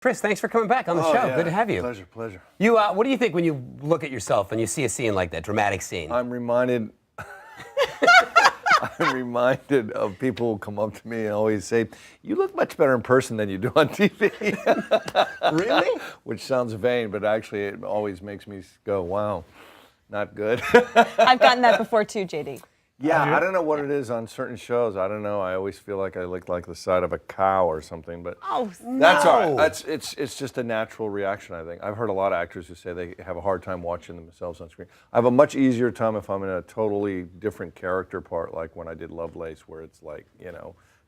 Chris, thanks for coming back on the show. Yeah. Good to have you. Pleasure. You, what do you think when you look at yourself and you see a scene like that, dramatic scene? I'm reminded of people who come up to me and always say, "You look much better in person than you do on TV." Really? Which sounds vain, but actually it always makes me go, "Wow, not good." I've gotten that before too, JD. Yeah, I don't know what it is on certain shows. I don't know. I always feel like I look like the side of a cow or something, but that's all right. It's just a natural reaction, I think. I've heard a lot of actors who say they have a hard time watching themselves on screen. I have a much easier time if I'm in a totally different character part, like when I did Lovelace, where it's like,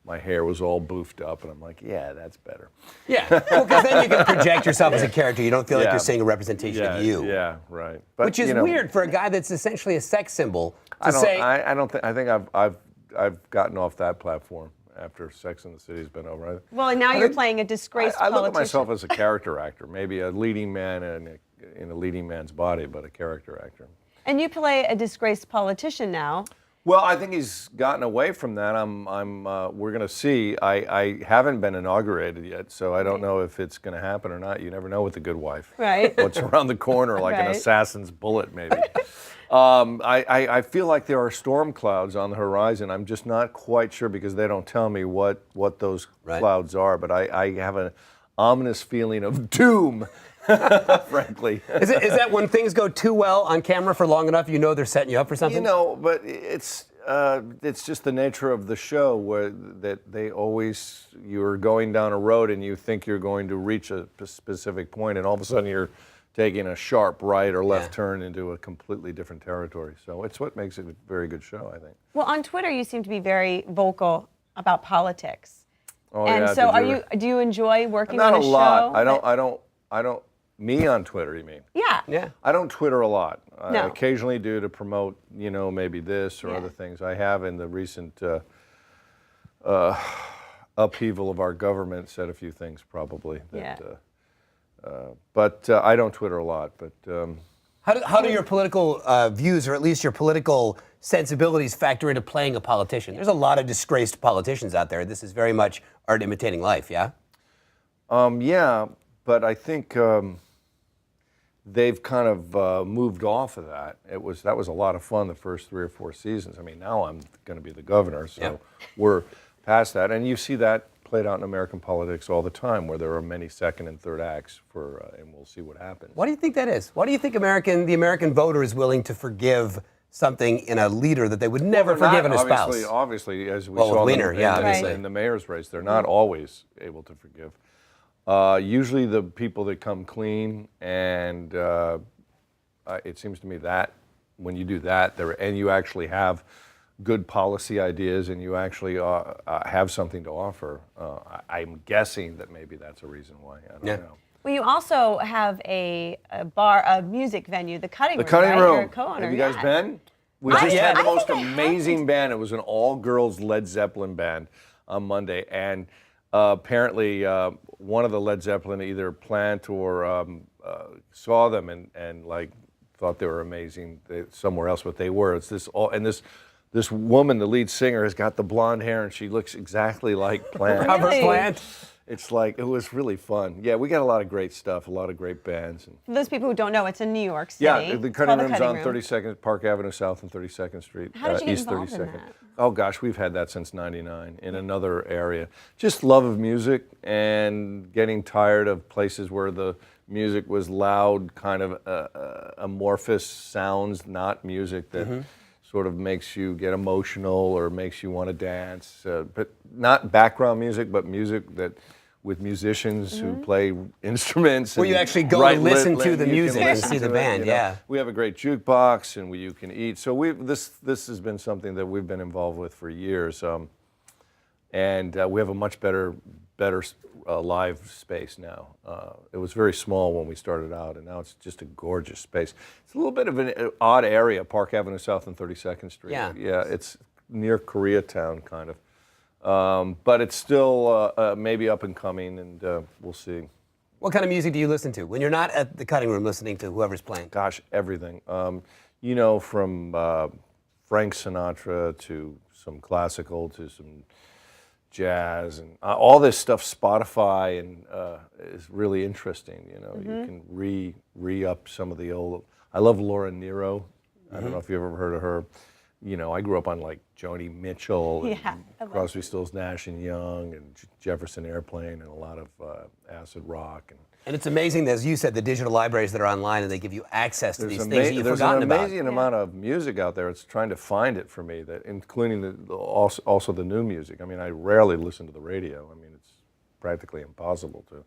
my hair was all boofed up, and I'm like, yeah, that's better. Yeah, well, because then you can project yourself as a character. You don't feel like you're seeing a representation of you. Yeah, right. But, which is weird for a guy that's essentially a sex symbol to say. I think I've gotten off that platform after Sex and the City's been over. Well, and now you're playing a disgraced I politician. look at myself as a character actor, maybe a leading man in a leading man's body, but a character actor. And you play a disgraced politician now. Well, I think he's gotten away from that. We're going to see. I haven't been inaugurated yet, so I don't know if it's going to happen or not. You never know with The Good Wife. Right. What's around the corner, like an assassin's bullet, maybe. I feel like there are storm clouds on the horizon. I'm just not quite sure because they don't tell me what those clouds are, but I have an ominous feeling of doom. Frankly. Is that when things go too well on camera for long enough, you know they're setting you up for something? But it's just the nature of the show where you're going down a road and you think you're going to reach a specific point, and all of a sudden you're taking a sharp right or left turn into a completely different territory. So it's what makes it a very good show, I think. Well, on Twitter you seem to be very vocal about politics. Oh, and yeah, so do you enjoy working on a show? Not a lot. I don't. Me on Twitter, you mean? Yeah. I don't Twitter a lot. No. I occasionally do to promote, maybe this or other things. I have in the recent upheaval of our government said a few things probably. But I don't Twitter a lot. But how do your political views, or at least your political sensibilities, factor into playing a politician? There's a lot of disgraced politicians out there. This is very much art imitating life, yeah? Yeah, but I think they've kind of moved off of that. That was a lot of fun the first 3 or 4 seasons. I mean, now I'm going to be the governor, so we're past that. And you see that played out in American politics all the time, where there are many second and third acts and we'll see what happens. Why do you think that is? Why do you think the American voter is willing to forgive something in a leader that they would never forgive in a spouse? Obviously, as we saw in the mayor's race, they're not always able to forgive. Usually the people that come clean, and it seems to me that when you do that, and you actually have good policy ideas and you actually have something to offer, I'm guessing that maybe that's a reason why. I don't know. Well, you also have a music venue, the Cutting Room. The Cutting Room. You're a co-owner. Have you guys been? We just had the most amazing band. It was an all-girls Led Zeppelin band on Monday, and apparently one of the Led Zeppelin either planned or saw them and like thought they were amazing somewhere else, but they were. It's this woman, the lead singer, has got the blonde hair and she looks exactly like Plant. Robert Plant. It's like, it was really fun. Yeah, we got a lot of great stuff, a lot of great bands. For those people who don't know, it's in New York City. Yeah, the Cutting Room's on 32nd, Park Avenue South and 32nd Street. How did you get East involved 32nd. in that? Oh gosh, we've had that since '99 in another area. Just love of music and getting tired of places where the music was loud, kind of amorphous sounds, not music that sort of makes you get emotional or makes you want to dance. But not background music, but music that with musicians who play instruments. Where you actually go and listen to the music and see the band, We have a great jukebox and you can eat. So this has been something that we've been involved with for years. And we have a much better live space now. It was very small when we started out, and now it's just a gorgeous space. It's a little bit of an odd area, Park Avenue South and 32nd Street. Yeah. Yeah, it's near Koreatown, kind of. But it's still maybe up and coming, and we'll see. What kind of music do you listen to when you're not at the Cutting Room listening to whoever's playing? Gosh, everything. From Frank Sinatra to some classical to some jazz, and all this stuff. Spotify and is really interesting. You know, you can re-up some of the old. I love Laura Nyro. I don't know if you've ever heard of her. You know, I grew up on like Joni Mitchell, and Yeah, I love Crosby, Stills, Nash and Young, and Jefferson Airplane, and a lot of acid rock. And it's amazing, as you said, the digital libraries that are online and they give you access to these things that you've There's forgotten an about. amazing amount of music out there. It's trying to find it for me, that including also the new music. I mean, I rarely listen to the radio. I mean, it's practically impossible to.